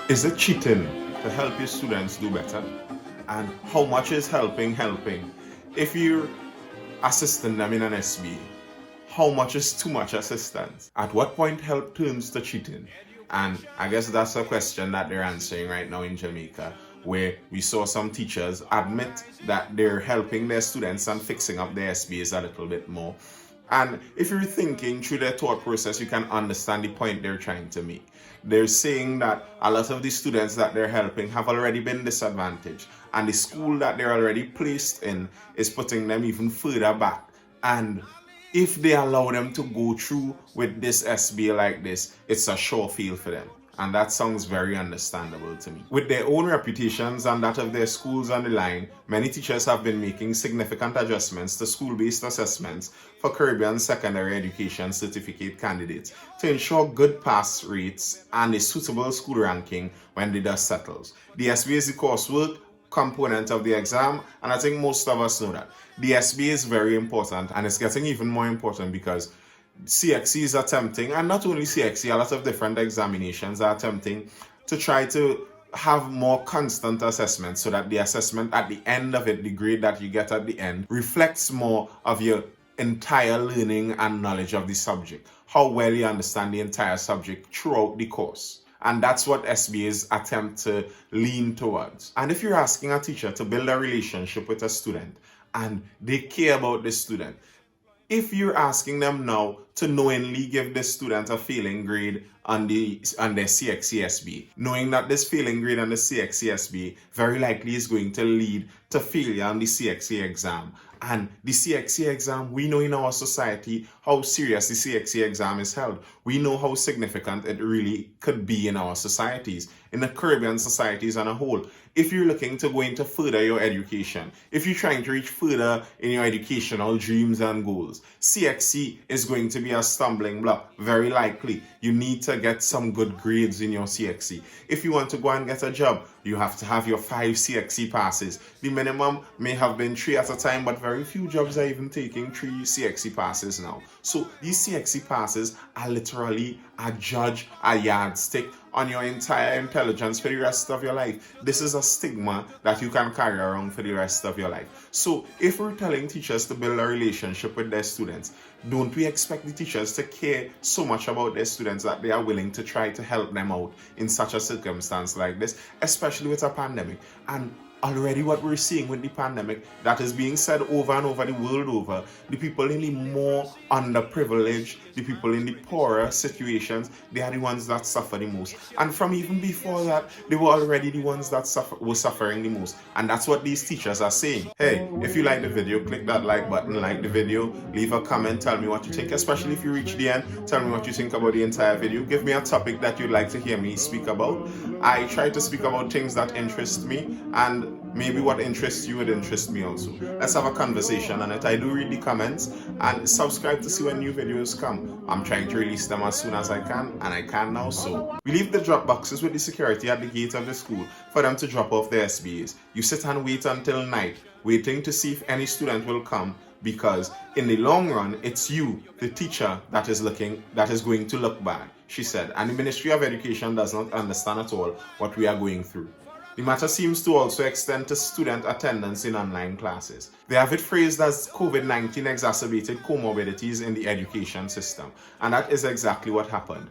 Is it cheating to help your students do better? And how much is helping? If you're assisting them in an SBA, how much is too much assistance? At what point help turns to cheating? And I guess that's a question that they're answering right now in Jamaica, where we saw some teachers admit that they're helping their students and fixing up their SBAs a little bit more. And if you're thinking through their thought process, you can understand the point they're trying to make. They're saying that a lot of the students that they're helping have already been disadvantaged, and the school that they're already placed in is putting them even further back. And if they allow them to go through with this SBA like this, it's a sure feel for them. And that sounds very understandable to me. With their own reputations and that of their schools on the line, many teachers have been making significant adjustments to school-based assessments for Caribbean secondary education certificate candidates to ensure good pass rates and a suitable school ranking when the dust settles. The SBA is the coursework component of the exam, and I think most of us know that. The SBA is very important, and it's getting even more important because CXC is attempting, and not only CXC, a lot of different examinations are attempting to try to have more constant assessments so that the assessment at the end of it, the grade that you get at the end, reflects more of your entire learning and knowledge of the subject, how well you understand the entire subject throughout the course. And that's what SBAs attempt to lean towards. And if you're asking a teacher to build a relationship with a student and they care about the student, if you're asking them now to knowingly give this student a failing grade on their CXC SBA, knowing that this failing grade on the CXC SBA very likely is going to lead to failure on the CXC exam. And the CXC exam, we know in our society how serious the CXC exam is held. We know how significant it really could be in our societies, in the Caribbean societies on a whole. If you're looking to go into further your education, if you're trying to reach further in your educational dreams and goals, CXC is going to be a stumbling block, very likely. You need to get some good grades in your CXC. If you want to go and get a job, you have to have your 5 CXC passes. The minimum may have been 3 at a time, but very few jobs are even taking 3 CXC passes now. So these CXC passes are literally a judge, a yardstick on your entire intelligence for the rest of your life. This is a stigma that you can carry around for the rest of your life. So if we're telling teachers to build a relationship with their students, don't we expect the teachers to care so much about their students that they are willing to try to help them out in such a circumstance like this, especially with a pandemic? And already what we're seeing with the pandemic that is being said over and over the world over, the people in the more underprivileged, the people in the poorer situations, they are the ones that suffer the most. And from even before that, they were already the ones that were suffering the most. And that's what these teachers are saying. Hey, if you like the video, click that like button, like the video, leave a comment, tell me what you think, especially if you reach the end, tell me what you think about the entire video. Give me a topic that you'd like to hear me speak about. I try to speak about things that interest me, and maybe what interests you would interest me also. Let's have a conversation on it. I do read the comments, and subscribe to see when new videos come. I'm trying to release them as soon as I can, and I can now. So we leave the drop boxes with the security at the gate of the school for them to drop off their SBAs. You sit and wait until night, waiting to see if any student will come, because in the long run, it's you, the teacher, that is going to look bad, she said. And the Ministry of Education does not understand at all what we are going through. The matter seems to also extend to student attendance in online classes. They have it phrased as COVID-19 exacerbated comorbidities in the education system. And that is exactly what happened.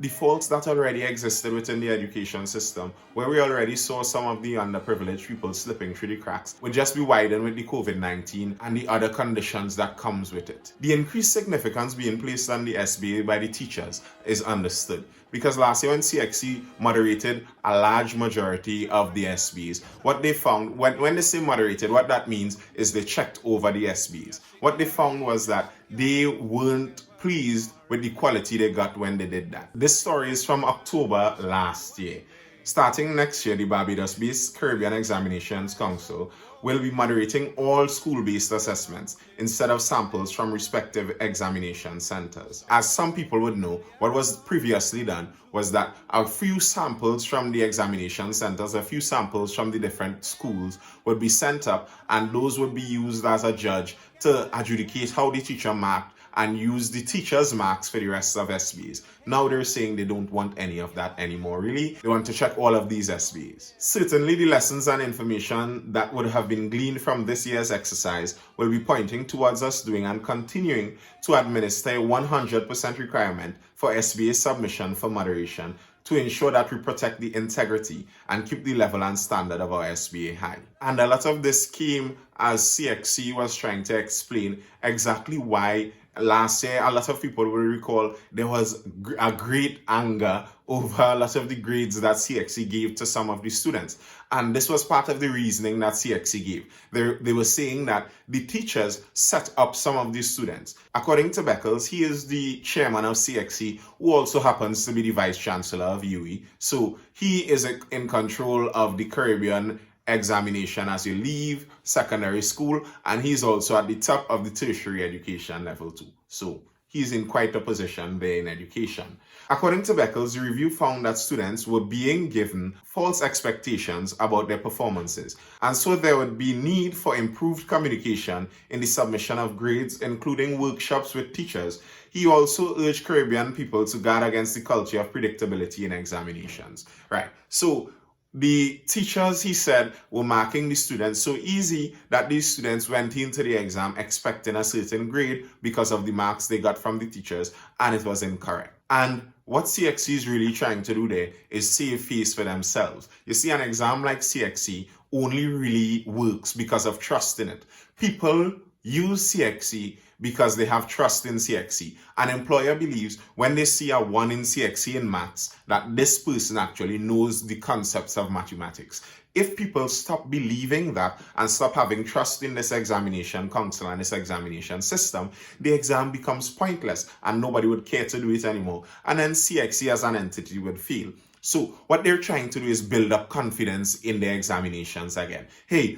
The faults that already existed within the education system, where we already saw some of the underprivileged people slipping through the cracks, would just be widened with the COVID-19 and the other conditions that comes with it. The increased significance being placed on the SBA by the teachers is understood, because last year when CXC moderated a large majority of the SBAs, what they found, when they say moderated, what that means is they checked over the SBAs. What they found was that they weren't pleased with the quality they got when they did that. This story is from October last year. Starting next year, the Barbados-based Caribbean Examinations Council will be moderating all school-based assessments instead of samples from respective examination centers. As some people would know, what was previously done was that a few samples from the examination centers, a few samples from the different schools would be sent up, and those would be used as a judge to adjudicate how the teacher marked and use the teachers' marks for the rest of SBAs. Now they're saying they don't want any of that anymore, really. They want to check all of these SBAs. Certainly the lessons and information that would have been gleaned from this year's exercise will be pointing towards us doing and continuing to administer a 100% requirement for SBA submission for moderation to ensure that we protect the integrity and keep the level and standard of our SBA high. And a lot of this came as CXC was trying to explain exactly why last year, a lot of people will recall there was a great anger over a lot of the grades that CXC gave to some of the students. And this was part of the reasoning that CXC gave. They were saying that the teachers set up some of these students. According to Beckles, he is the chairman of CXC, who also happens to be the vice chancellor of UE. So he is in control of the Caribbean examination as you leave secondary school, and he's also at the top of the tertiary education level too. So he's in quite a position there in education. According to Beckles, the review found that students were being given false expectations about their performances, and so there would be need for improved communication in the submission of grades, including workshops with teachers. He also urged Caribbean people to guard against the culture of predictability in examinations. Right. So the teachers, he said, were marking the students so easy that these students went into the exam expecting a certain grade because of the marks they got from the teachers, and it was incorrect. And what CXC is really trying to do there is save face for themselves. You see, an exam like CXC only really works because of trust in it. People use CXC because they have trust in CXC. An employer believes when they see a 1 in CXC in maths that this person actually knows the concepts of mathematics. If people stop believing that and stop having trust in this examination council and this examination system, the exam becomes pointless and nobody would care to do it anymore. And then CXC as an entity would fail. So what they're trying to do is build up confidence in their examinations again. Hey,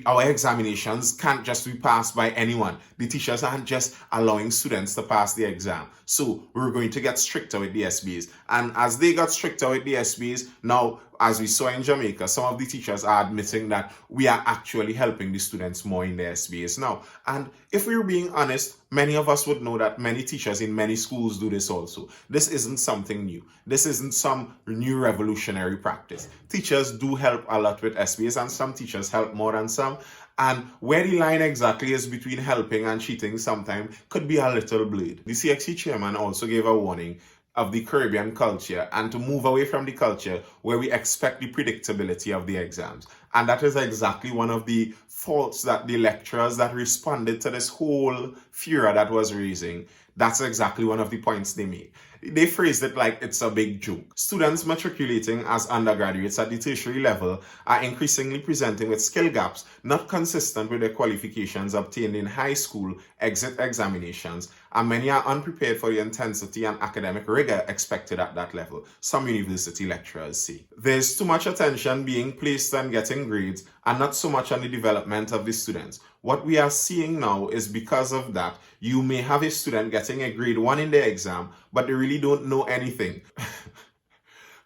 our examinations can't just be passed by anyone. The teachers aren't just allowing students to pass the exam. So we're going to get stricter with the SBAs. And as they got stricter with the SBAs, now, as we saw in Jamaica, some of the teachers are admitting that we are actually helping the students more in the SBAs now. And if we're being honest, many of us would know that many teachers in many schools do this also. This isn't something new. This isn't some new revolutionary practice. Teachers do help a lot with SBAs, and some teachers help more than some. And where the line exactly is between helping and cheating sometimes could be a little blurred. The CXC chairman also gave a warning of the Caribbean culture and to move away from the culture where we expect the predictability of the exams. And that is exactly one of the faults that the lecturers that responded to this whole furor that was raising, that's exactly one of the points they made. They phrased it like it's a big joke. Students matriculating as undergraduates at the tertiary level are increasingly presenting with skill gaps not consistent with their qualifications obtained in high school exit examinations, and many are unprepared for the intensity and academic rigor expected at that level, some university lecturers say. There's too much attention being placed on getting grades and not so much on the development of the students. What we are seeing now is because of that, you may have a student getting a grade 1 in their exam, but they really don't know anything.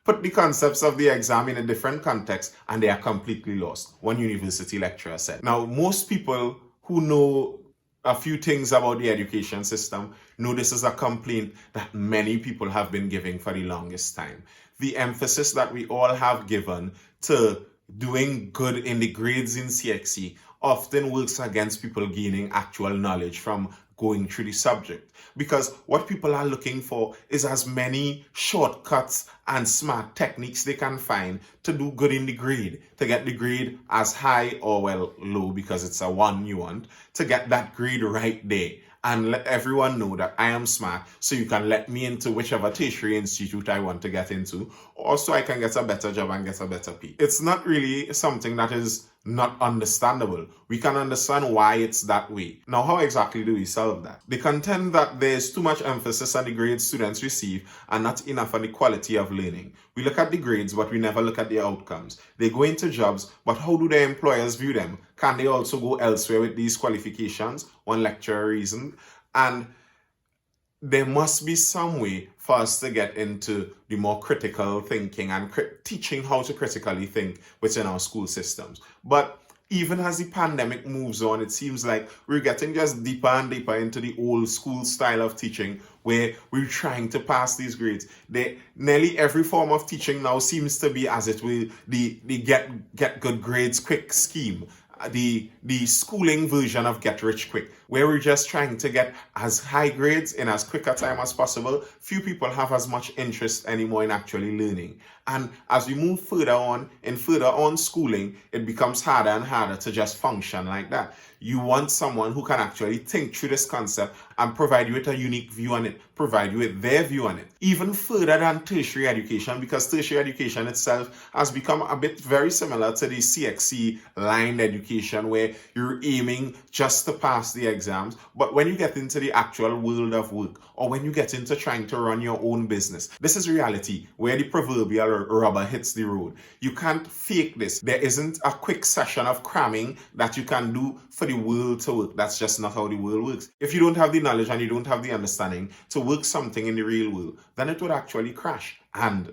Put the concepts of the exam in a different context and they are completely lost, one university lecturer said. Now, most people who know a few things about the education system know this is a complaint that many people have been giving for the longest time. The emphasis that we all have given to doing good in the grades in CXC often works against people gaining actual knowledge from going through the subject. Because what people are looking for is as many shortcuts and smart techniques they can find to do good in the grade, to get the grade as high or, well, low because it's a 1 you want, to get that grade right there and let everyone know that I am smart, so you can let me into whichever tertiary institute I want to get into, or so I can get a better job and get a better pay. It's not really something that is not understandable. We can understand why it's that way. Now, how exactly do we solve that? They contend that there's too much emphasis on the grades students receive and not enough on the quality of learning. We look at the grades, but we never look at the outcomes. They go into jobs, but how do their employers view them? Can they also go elsewhere with these qualifications? One lecturer reasoned. And there must be some way for us to get into the more critical thinking and teaching how to critically think within our school systems. But Even as the pandemic moves on, it seems like we're getting just deeper and deeper into the old school style of teaching where we're trying to pass these grades. Nearly every form of teaching now seems to be as it will the get good grades quick scheme. The schooling version of get rich quick, where we're just trying to get as high grades in as quick a time as possible. Few people have as much interest anymore in actually learning. And as we move further on schooling, it becomes harder and harder to just function like that. You want someone who can actually think through this concept and provide you with a unique view on it, provide you with their view on it. Even further than tertiary education, because tertiary education itself has become a bit very similar to the CXC line education, where you're aiming just to pass the exams. But when you get into the actual world of work, or when you get into trying to run your own business, this is reality where the proverbial rubber hits the road. You can't fake this. There isn't a quick session of cramming that you can do for the world to work. That's just not how the world works. If you don't have the knowledge and you don't have the understanding to work something in the real world, then it would actually crash. And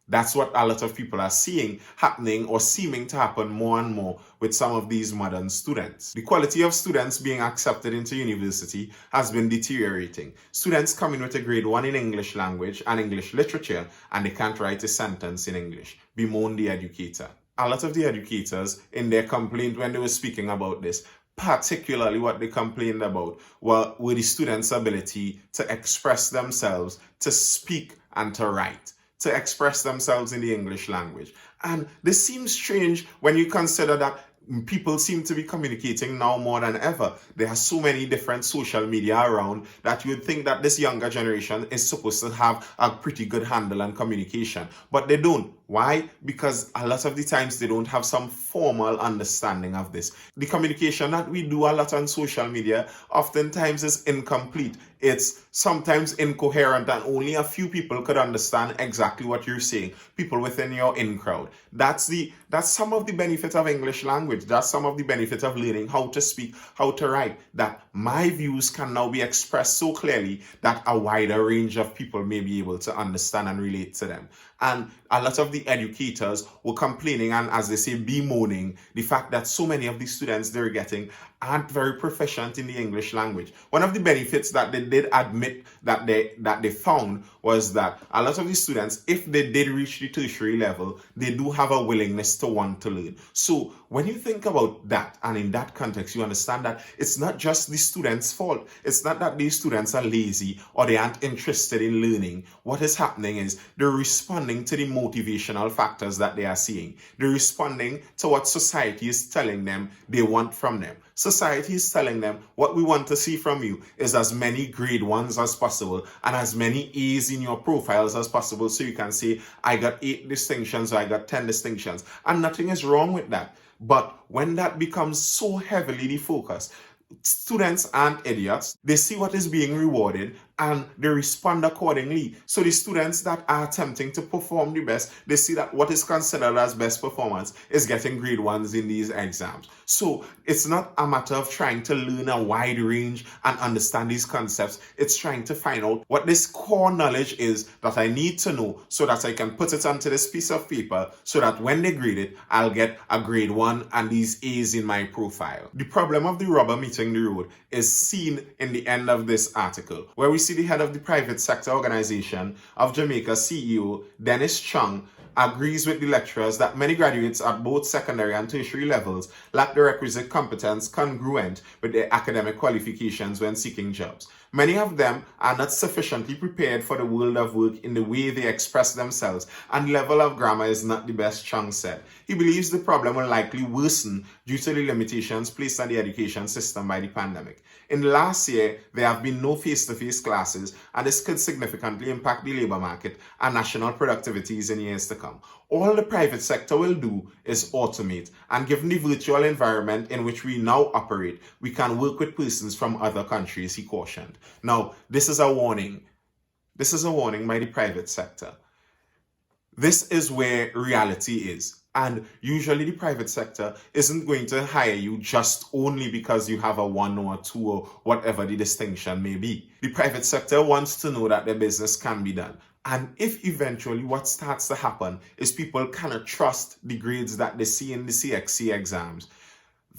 that's what a lot of people are seeing happening or seeming to happen more and more with some of these modern students. The quality of students being accepted into university has been deteriorating. Students come in with a grade 1 in English language and English literature, and they can't write a sentence in English. Bemoan the educator. A lot of the educators, in their complaint when they were speaking about this, particularly what they complained about were the students' ability to express themselves, to speak and to write, to express themselves in the English language. And this seems strange when you consider that people seem to be communicating now more than ever. There are so many different social media around that you would think that this younger generation is supposed to have a pretty good handle on communication, but they don't. Why? Because a lot of the times they don't have some formal understanding of this. The communication that we do a lot on social media oftentimes is incomplete. It's sometimes incoherent, and only a few people could understand exactly what you're saying. People within your in-crowd. That's some of the benefit of English language. That's some of the benefit of learning how to speak, how to write. That my views can now be expressed so clearly that a wider range of people may be able to understand and relate to them. And a lot of the educators were complaining and, as they say, bemoaning the fact that so many of the students they're getting aren't very proficient in the English language. One of the benefits that they did admit that they found was that a lot of the students, if they did reach the tertiary level, they do have a willingness to want to learn. So when you think about that, and in that context, you understand that it's not just the students' fault. It's not that these students are lazy or they aren't interested in learning. What is happening is they're responding to the motivational factors that they are seeing. They're responding to what society is telling them they want from them. Society is telling them what we want to see from you is as many grade 1s as possible and as many A's in your profiles as possible, so you can say, I got 8 distinctions or I got 10 distinctions. And nothing is wrong with that. But when that becomes so heavily the focus, students aren't idiots. They see what is being rewarded and they respond accordingly. So the students that are attempting to perform the best, they see that what is considered as best performance is getting grade 1s in these exams. So it's not a matter of trying to learn a wide range and understand these concepts. It's trying to find out what this core knowledge is that I need to know so that I can put it onto this piece of paper so that when they grade it, I'll get a grade 1 and these A's in my profile. The problem of the rubber meeting the road is seen in the end of this article, where we see the head of the private sector organization of Jamaica, CEO Dennis Chung, agrees with the lecturers that many graduates at both secondary and tertiary levels lack the requisite competence congruent with their academic qualifications when seeking jobs. Many of them are not sufficiently prepared for the world of work in the way they express themselves, and level of grammar is not the best, Chung said. He believes the problem will likely worsen due to the limitations placed on the education system by the pandemic. In the last year, there have been no face-to-face classes, and this could significantly impact the labor market and national productivities in years to come. All the private sector will do is automate, and given the virtual environment in which we now operate, we can work with persons from other countries, he cautioned. Now, this is a warning. This is a warning by the private sector. This is where reality is. And usually the private sector isn't going to hire you just only because you have a 1 or a 2 or whatever the distinction may be. The private sector wants to know that their business can be done. And if eventually what starts to happen is people cannot trust the grades that they see in the CXC exams,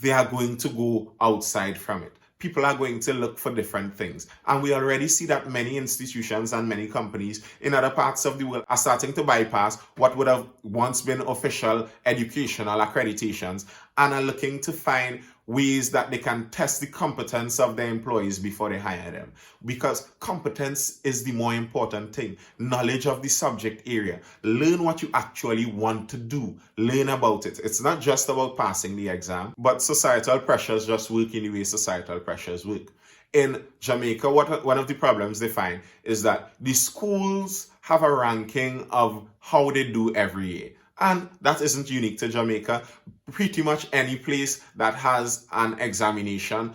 they are going to go outside from it. People are going to look for different things. And we already see that many institutions and many companies in other parts of the world are starting to bypass what would have once been official educational accreditations and are looking to find ways that they can test the competence of their employees before they hire them. Because competence is the more important thing. Knowledge of the subject area. Learn what you actually want to do. Learn about it. It's not just about passing the exam, but societal pressures just work in the way societal pressures work. In Jamaica, one of the problems they find is that the schools have a ranking of how they do every year. And that isn't unique to Jamaica. Pretty much any place that has an examination,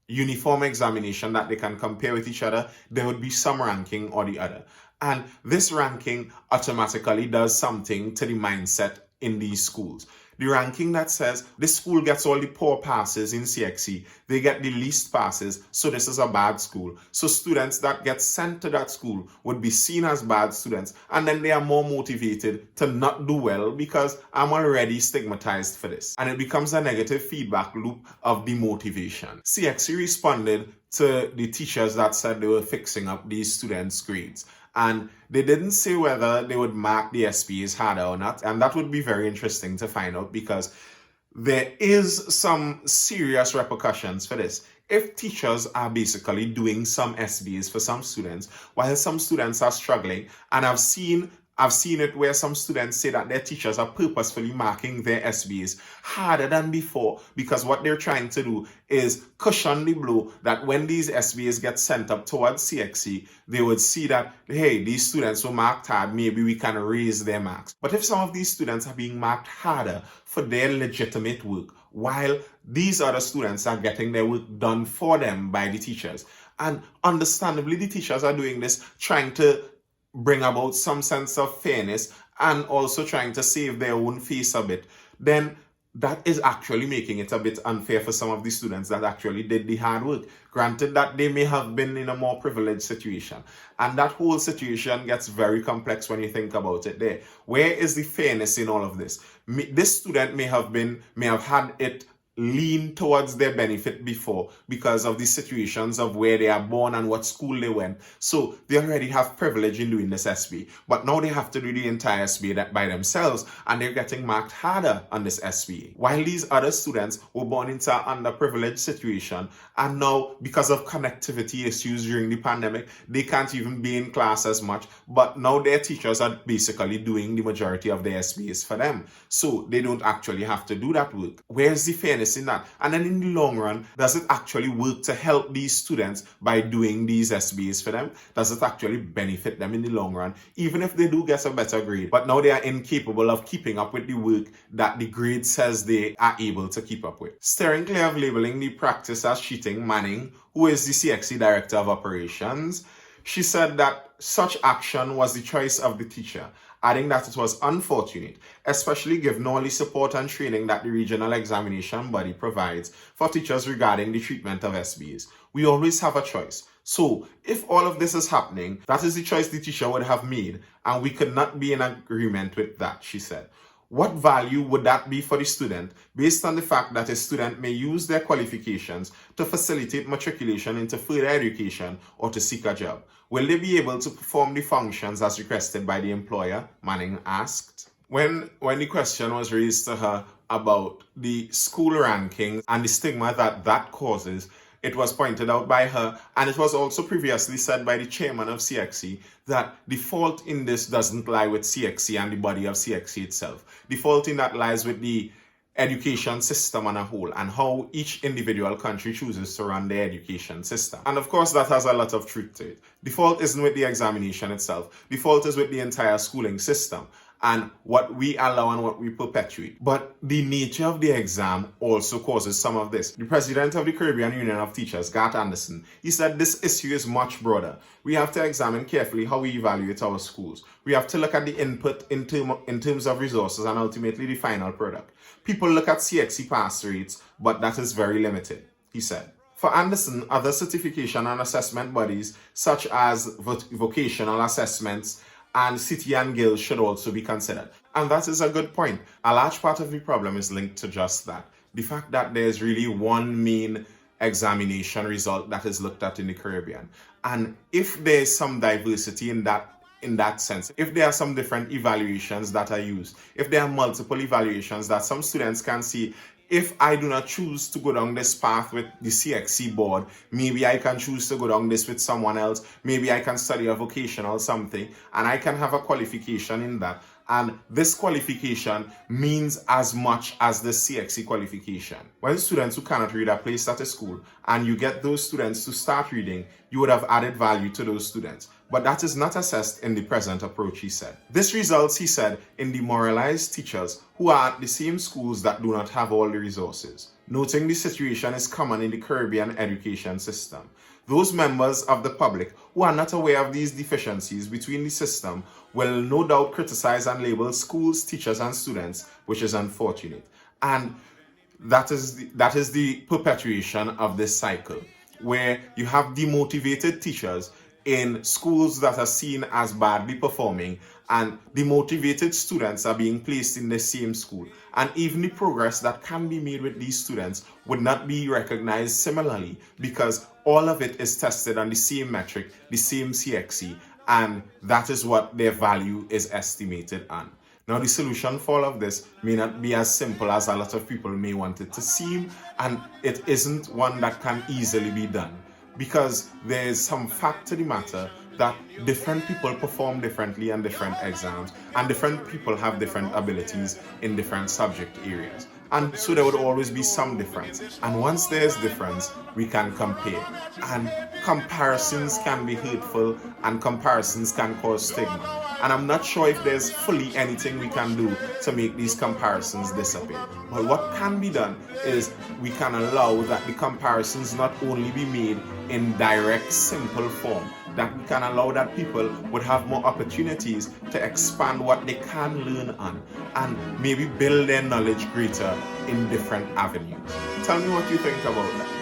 uniform examination that they can compare with each other, there would be some ranking or the other. And this ranking automatically does something to the mindset in these schools. The ranking that says this school gets all the poor passes in CXC, they get the least passes, so this is a bad school. So students that get sent to that school would be seen as bad students, and then they are more motivated to not do well because I'm already stigmatized for this. And it becomes a negative feedback loop of demotivation. CXC responded to the teachers that said they were fixing up these students' grades. And they didn't say whether they would mark the SBAs harder or not. And that would be very interesting to find out because there is some serious repercussions for this. If teachers are basically doing some SBAs for some students, while some students are struggling, and I've seen it where some students say that their teachers are purposefully marking their SBAs harder than before because what they're trying to do is cushion the blow that when these SBAs get sent up towards CXC, they would see that, hey, these students were marked hard, maybe we can raise their marks. But if some of these students are being marked harder for their legitimate work, while these other students are getting their work done for them by the teachers, and understandably the teachers are doing this trying to bring about some sense of fairness and also trying to save their own face a bit, then that is actually making it a bit unfair for some of the students that actually did the hard work. Granted that they may have been in a more privileged situation. And that whole situation gets very complex when you think about it there. Where is the fairness in all of this? This student may have had it lean towards their benefit before because of the situations of where they are born and what school they went. So they already have privilege in doing this SBA. But now they have to do the entire SBA by themselves and they're getting marked harder on this SBA. While these other students were born into an underprivileged situation and now because of connectivity issues during the pandemic, they can't even be in class as much. But now their teachers are basically doing the majority of their SBAs for them. So they don't actually have to do that work. Where's the fairness in that? And then in the long run, does it actually work to help these students by doing these SBAs for them? Does it actually benefit them in the long run, even if they do get a better grade? But now they are incapable of keeping up with the work that the grade says they are able to keep up with. Steering clear of labeling the practice as cheating, Manning, who is the CXC Director of Operations, she said that such action was the choice of the teacher, adding that it was unfortunate, especially given all the support and training that the regional examination body provides for teachers regarding the treatment of SBAs. We always have a choice. So if all of this is happening, that is the choice the teacher would have made, and we could not be in agreement with that, she said. What value would that be for the student based on the fact that a student may use their qualifications to facilitate matriculation into further education or to seek a job? Will they be able to perform the functions as requested by the employer? Manning asked. When the question was raised to her about the school rankings and the stigma that causes, it was pointed out by her, and it was also previously said by the chairman of CXC, that the fault in this doesn't lie with CXC and the body of CXC itself. The fault in that lies with the education system on a whole and how each individual country chooses to run their education system. And of course, that has a lot of truth to it. The fault isn't with the examination itself. The fault is with the entire schooling system and what we allow and what we perpetuate. But the nature of the exam also causes some of this. The president of the Caribbean Union of Teachers, Garth Anderson, he said this issue is much broader. We have to examine carefully how we evaluate our schools. We have to look at the input in terms of resources and ultimately the final product. People look at CXC pass rates, but that is very limited, he said. For Anderson, other certification and assessment bodies, such as vocational assessments, and city and guilds should also be considered. And that is a good point. A large part of the problem is linked to just that. the fact that there's really one main examination result that is looked at in the Caribbean. And if there's some diversity in that sense, if there are some different evaluations that are used, if there are multiple evaluations that some students can see, if I do not choose to go down this path with the CXC board, maybe I can choose to go down this with someone else. Maybe I can study a vocational something and I can have a qualification in that. And this qualification means as much as the CXC qualification. When students who cannot read are placed at a school and you get those students to start reading, you would have added value to those students. But that is not assessed in the present approach, he said. This results, he said, in demoralized teachers who are at the same schools that do not have all the resources. Noting the situation is common in the Caribbean education system. Those members of the public who are not aware of these deficiencies between the system will no doubt criticize and label schools, teachers, and students, which is unfortunate. And that is the perpetuation of this cycle, where you have demotivated teachers in schools that are seen as badly performing, and the motivated students are being placed in the same school. And even the progress that can be made with these students would not be recognized similarly, because all of it is tested on the same metric, the same CXC, and that is what their value is estimated on. Now, the solution for all of this may not be as simple as a lot of people may want it to seem, and it isn't one that can easily be done, because there is some fact to the matter that different people perform differently on different exams, and different people have different abilities in different subject areas. And so there would always be some difference. And once there's difference, we can compare. And comparisons can be hurtful, and comparisons can cause stigma. And I'm not sure if there's fully anything we can do to make these comparisons disappear. But what can be done is we can allow that the comparisons not only be made in direct, simple form, that we can allow that people would have more opportunities to expand what they can learn on and maybe build their knowledge greater in different avenues. Tell me what you think about that.